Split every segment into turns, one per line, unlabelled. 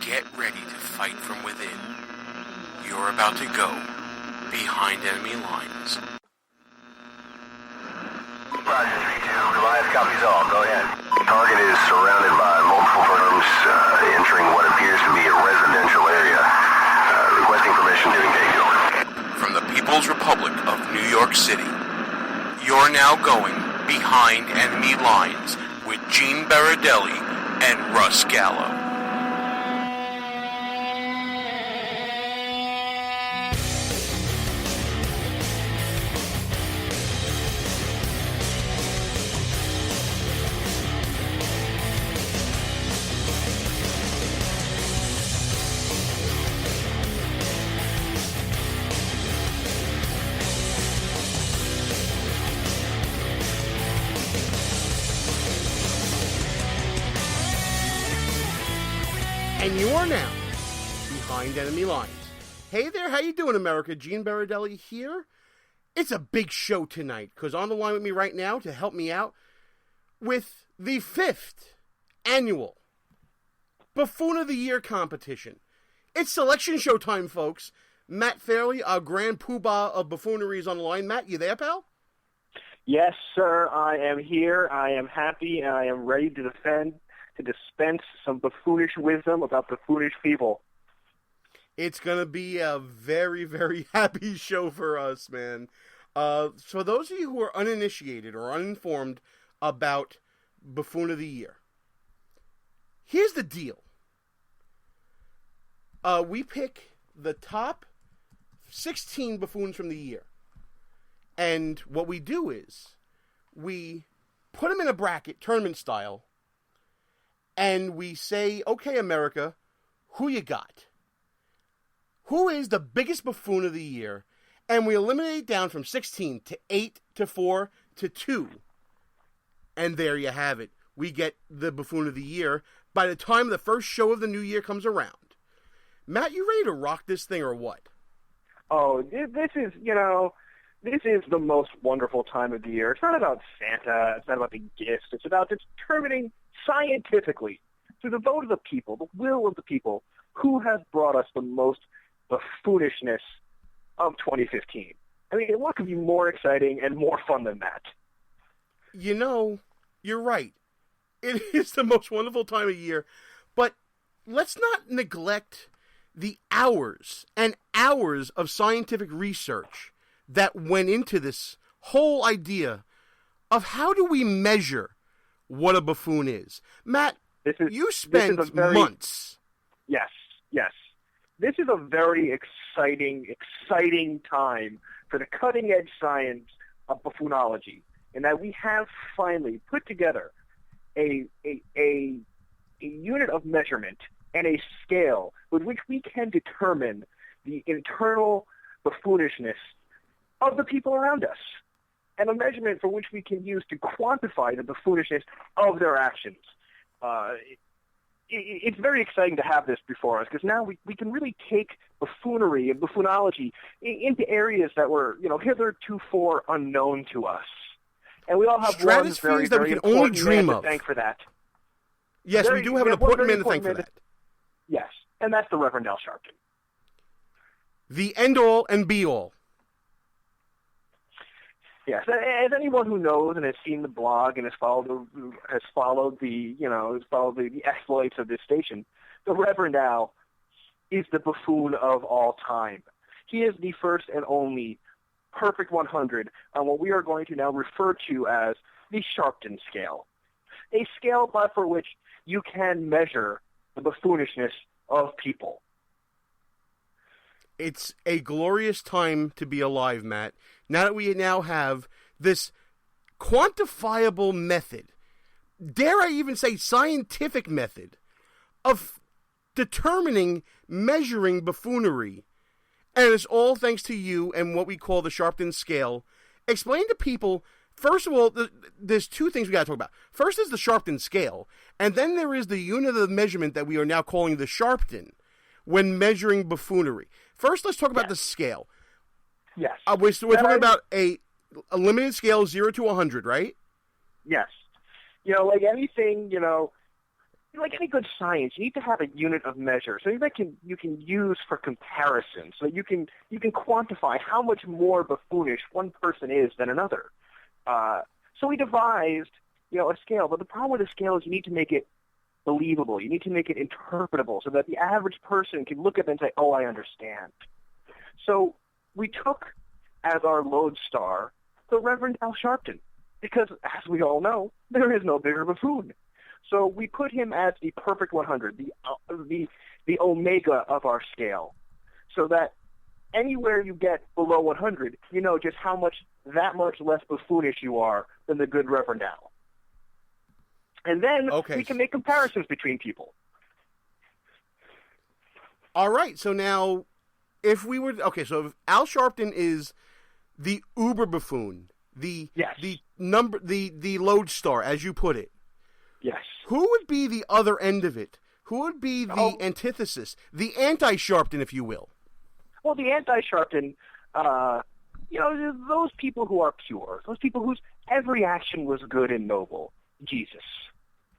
Get ready to fight from within. You're about to go behind enemy lines.
Roger, 3-2. Goliath copies all. Go ahead. Target is surrounded by multiple firms entering what appears to be a residential area. Requesting permission to engage. Over.
From the People's Republic of New York City, you're now going behind enemy lines with Gene Baradelli and Russ Gallo.
And you are now behind enemy lines. Hey there, how you doing, America? Gene Baradelli here. It's a big show tonight, because on the line with me right now to help me out with the 5th annual Buffoon of the Year competition. It's selection show time, folks. Matt Fairley, our grand poobah of buffoonery, is on the line. Matt, you there, pal?
Yes, sir, I am here. I am happy, and I am ready to dispense some buffoonish wisdom about buffoonish people.
It's going to be a very, very happy show for us, man. For those of you who are uninitiated or uninformed about Buffoon of the Year, here's the deal. We pick the top 16 buffoons from the year. And what we do is we put them in a bracket, tournament style, and we say, okay, America, who you got? Who is the biggest buffoon of the year? And we eliminate it down from 16 to 8 to 4 to 2. And there you have it. We get the buffoon of the year by the time the first show of the new year comes around. Matt, you ready to rock this thing or what?
Oh, this is the most wonderful time of the year. It's not about Santa. It's not about the gifts. It's about determining scientifically, through the vote of the people, the will of the people, who has brought us the most buffoonishness of 2015. I mean, what could be more exciting and more fun than that?
You know, you're right. It is the most wonderful time of year, but let's not neglect the hours and hours of scientific research that went into this whole idea of how do we measure what a buffoon is. Matt, you spent months.
Yes. This is a very exciting time for the cutting-edge science of buffoonology, in that we have finally put together a unit of measurement and a scale with which we can determine the internal buffoonishness of the people around us, and a measurement for which we can use to quantify the buffoonishness of their actions. It's very exciting to have this before us, because now we can really take buffoonery and buffoonology into areas that were, heretofore unknown to us. And we all have one very,
that we
very
can only
important
dream
man
of.
to thank for that.
Yes, we do have an important man to thank for that.
Yes, and that's the Reverend Al Sharpton. the
end-all and be-all.
Yes, as anyone who knows and has seen the blog and has followed the exploits of this station, the Reverend Al is the buffoon of all time. He is the first and only perfect 100 on what we are going to now refer to as the Sharpton scale, a scale for which you can measure the buffoonishness of people.
It's a glorious time to be alive, Matt. Now that we now have this quantifiable method, dare I even say scientific method, of determining, measuring buffoonery, and it's all thanks to you and what we call the Sharpton scale. Explain to people, first of all, there's two things we got to talk about. First is the Sharpton scale, and then there is the unit of measurement that we are now calling the Sharpton when measuring buffoonery. First, let's talk about the scale.
Yes.
We're talking about a limited scale, 0 to 100, right?
Yes. Like anything, like any good science, you need to have a unit of measure, so that you can use for comparison, so you can quantify how much more buffoonish one person is than another. So we devised, a scale, but the problem with the scale is you need to make it believable. You need to make it interpretable, so that the average person can look at it and say, "Oh, I understand." So we took as our lodestar the Reverend Al Sharpton, because as we all know, there is no bigger buffoon. So we put him as the perfect 100, the omega of our scale, so that anywhere you get below 100, you know just that much less buffoonish you are than the good Reverend Al. And then we can make comparisons between people.
All right, so now, if Al Sharpton is the uber buffoon, the lodestar, as you put it.
Yes.
Who would be the other end of it? Who would be the antithesis, the anti-Sharpton, if you will?
Well, the anti-Sharpton, those people who are pure, those people whose every action was good and noble. Jesus,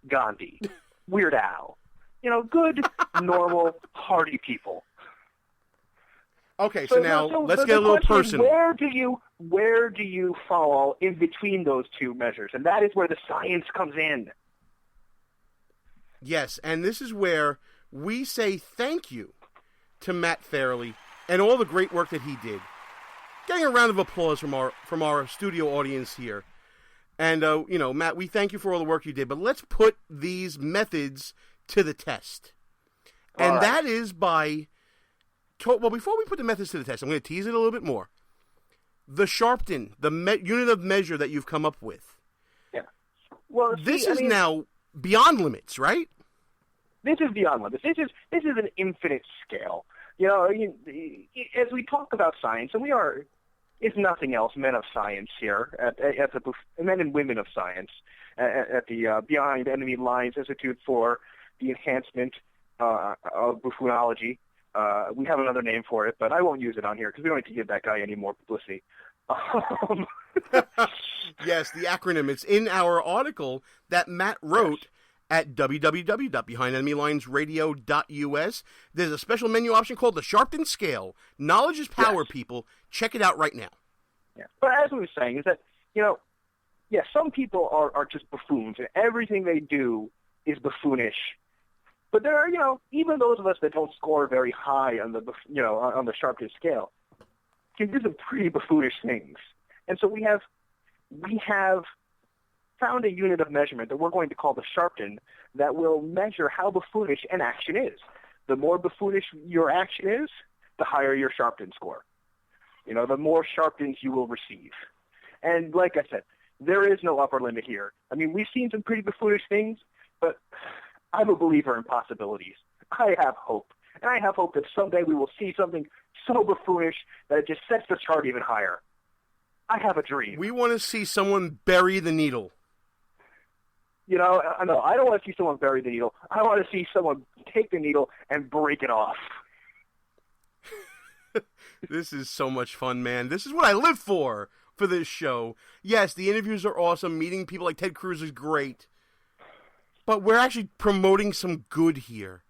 Gandhi, Weird Al. Good, normal, hardy people.
Okay, so now let's get a little personal.
Where do you fall in between those two measures? And that is where the science comes in.
Yes, and this is where we say thank you to Matt Fairley and all the great work that he did. Getting a round of applause from our studio audience here. And, Matt, we thank you for all the work you did, but let's put these methods to the test. And that is by... Well, before we put the methods to the test, I'm going to tease it a little bit more. The Sharpton, the unit of measure that you've come up with. Yeah. Well, this is now beyond limits, right?
This is beyond limits. This is an infinite scale. As we talk about science, and we are, if nothing else, men of science here, at the men and women of science, at the Behind Enemy Lines Institute for the Enhancement of Buffoonology. We have another name for it, but I won't use it on here because we don't need to give that guy any more publicity.
Yes, the acronym. It's in our article that Matt wrote at www.behindenemylinesradio.us. There's a special menu option called the Sharpton Scale. Knowledge is power, people. Check it out right now.
Yeah. But as we were saying, is that, some people are just buffoons, and everything they do is buffoonish. But there are, even those of us that don't score very high on the, on the Sharpton scale, can do some pretty buffoonish things. And so we have found a unit of measurement that we're going to call the Sharpton that will measure how buffoonish an action is. The more buffoonish your action is, the higher your Sharpton score. The more Sharptons you will receive. And like I said, there is no upper limit here. I mean, we've seen some pretty buffoonish things, but I'm a believer in possibilities. I have hope. And I have hope that someday we will see something so buffoonish that it just sets the chart even higher. I have a dream.
We want to see someone bury the needle.
No, I don't want to see someone bury the needle. I want to see someone take the needle and break it off.
This is so much fun, man. This is what I live for this show. Yes, the interviews are awesome. Meeting people like Ted Cruz is great. But we're actually promoting some good here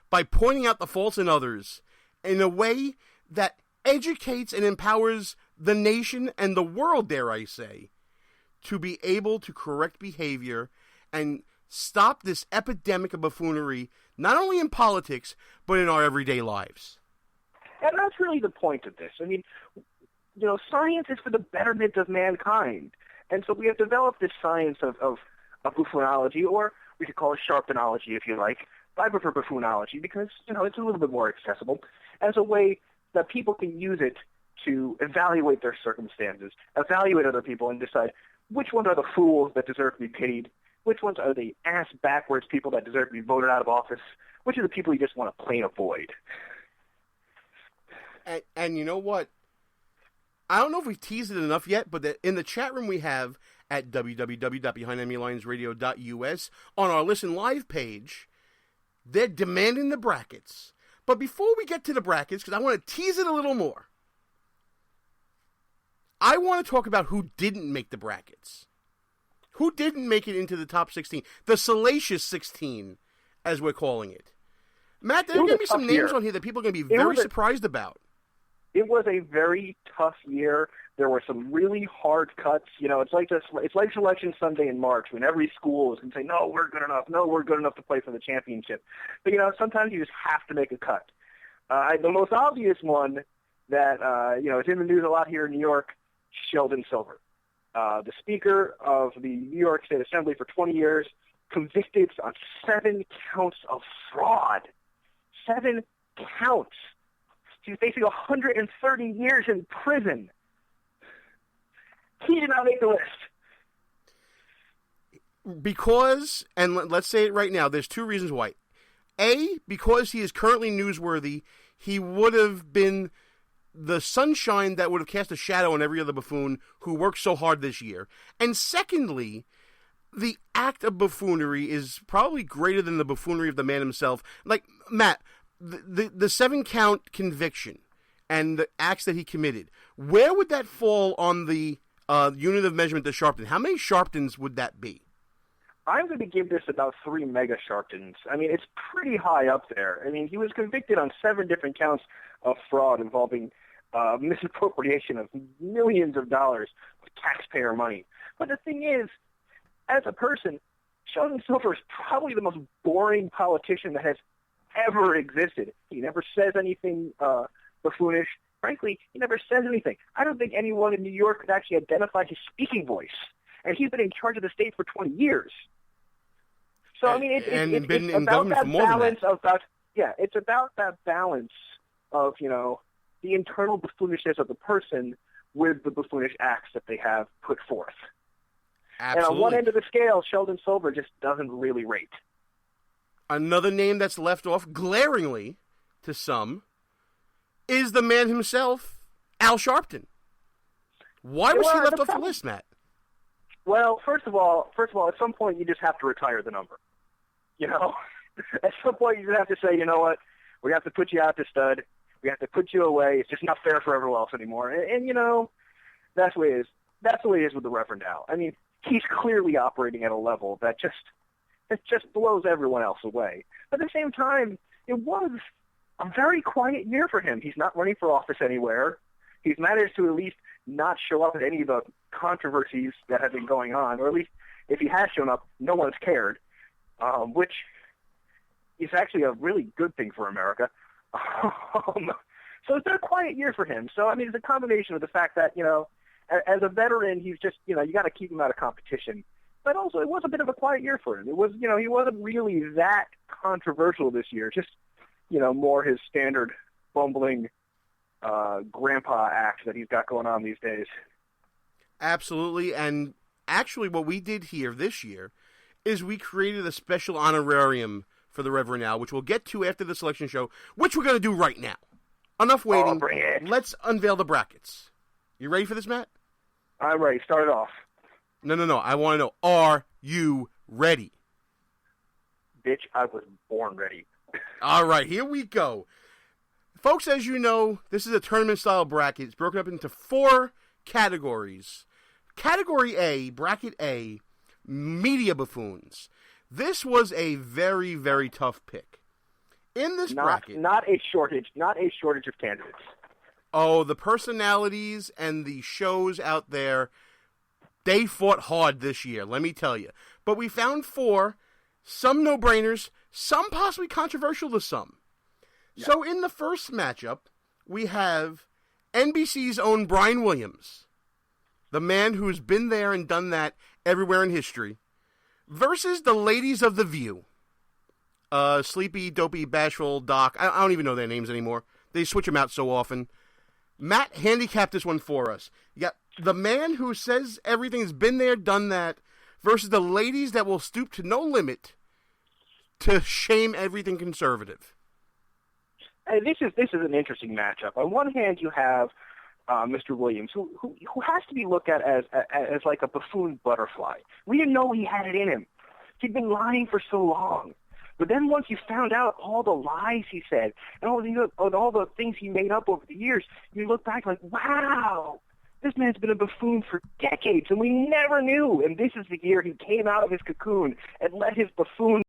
by pointing out the faults in others in a way that educates and empowers the nation and the world, dare I say, to be able to correct behavior and stop this epidemic of buffoonery, not only in politics, but in our everyday lives.
And that's really the point of this. I mean, science is for the betterment of mankind. And so we have developed this science of buffoonology, or we could call it Sharptonology if you like. I prefer buffoonology because, it's a little bit more accessible as a way that people can use it to evaluate their circumstances, evaluate other people, and decide which ones are the fools that deserve to be pitied, which ones are the ass-backwards people that deserve to be voted out of office, which are the people you just want to plain avoid.
And you know what? I don't know if we've teased it enough yet, but in the chat room we have at www.behindenemylinesradio.us on our Listen Live page, they're demanding the brackets. But before we get to the brackets, because I want to tease it a little more, I want to talk about who didn't make the brackets. Who didn't make it into the top 16? The salacious 16, as we're calling it. Matt, there are
It was
going
a
to be some
tough
names
year.
on here that people are going to be very surprised about.
It was a very tough year. There were some really hard cuts. You know, it's like Selection Sunday in March when every school is going to say, no, we're good enough. No, we're good enough to play for the championship. But, you know, sometimes you just have to make a cut. The most obvious one that, it's in the news a lot here in New York, Sheldon Silver. The Speaker of the New York State Assembly for 20 years, convicted on 7 counts of fraud. 7 counts. He's facing 130 years in prison. He did not make the list.
Because, and let's say it right now, there's 2 reasons why. A, because he is currently newsworthy, he would have been the sunshine that would have cast a shadow on every other buffoon who worked so hard this year. And secondly, the act of buffoonery is probably greater than the buffoonery of the man himself. Like, Matt, the 7-count conviction and the acts that he committed, where would that fall on the unit of measurement to Sharpton? How many Sharptons would that be?
I'm going to give this about 3 mega Sharptons. I mean, it's pretty high up there. I mean, he was convicted on 7 different counts of fraud involving misappropriation of millions of dollars of taxpayer money. But the thing is, as a person, Sheldon Silver is probably the most boring politician that has ever existed. He never says anything buffoonish. Frankly, he never says anything. I don't think anyone in New York could actually identify his speaking voice. And he's been in charge of the state for 20 years. So, I mean, it's about that balance it's about that balance of, you know, the internal buffoonishness of the person with the buffoonish acts that they have put forth.
Absolutely.
And on one end of the scale, Sheldon Silver just doesn't really rate.
Another name that's left off glaringly to some is the man himself, Al Sharpton. Why was he left off the list, Matt?
Well, first of all, at some point you just have to retire the number. You know, at some point you just have to say, you know what, we have to put you out to stud. We have to put you away. It's just not fair for everyone else anymore. And you know, that's the way it is. That's the way it is with the Reverend Al. I mean, he's clearly operating at a level that just blows everyone else away. But at the same time, it was a very quiet year for him. He's not running for office anywhere. He's managed to at least not show up at any of the controversies that have been going on, or at least if he has shown up, no one's cared, which is actually a really good thing for America. So it's been a quiet year for him. So, I mean, it's a combination of the fact that, you know, as a veteran, he's just, you know, you got to keep him out of competition. But also, it was a bit of a quiet year for him. It was, you know, he wasn't really that controversial this year. Just, you know, more his standard bumbling grandpa act that he's got going on these days.
Absolutely. And actually what we did here this year is we created a special honorarium for the Reverend Al, which we'll get to after the selection show, which we're going to do right now. Enough waiting.
Bring it.
Let's unveil the brackets. You ready for this, Matt?
I'm ready. Start it off.
No. I want to know, are you ready?
Bitch, I was born ready.
All right, here we go. Folks, as you know, this is a tournament-style bracket. It's broken up into 4 categories. Category A, bracket A, media buffoons. This was a very, very tough pick. In this bracket...
Not a shortage of candidates.
Oh, the personalities and the shows out there, they fought hard this year, let me tell you. But we found 4, some no-brainers, some possibly controversial to some. Yeah. So in the first matchup, we have NBC's own Brian Williams, the man who's been there and done that everywhere in history, versus the ladies of The View. Sleepy, Dopey, Bashful, Doc. I don't even know their names anymore. They switch them out so often. Matt handicapped this one for us. You got the man who says everything's been there, done that, versus the ladies that will stoop to no limit to shame everything conservative.
This is an interesting matchup. On one hand, you have Mr. Williams, who has to be looked at as like a buffoon butterfly. We didn't know he had it in him. He'd been lying for so long. But then once you found out all the lies he said and all the things he made up over the years, you look back like, wow, this man's been a buffoon for decades, and we never knew. And this is the year he came out of his cocoon and let his buffoon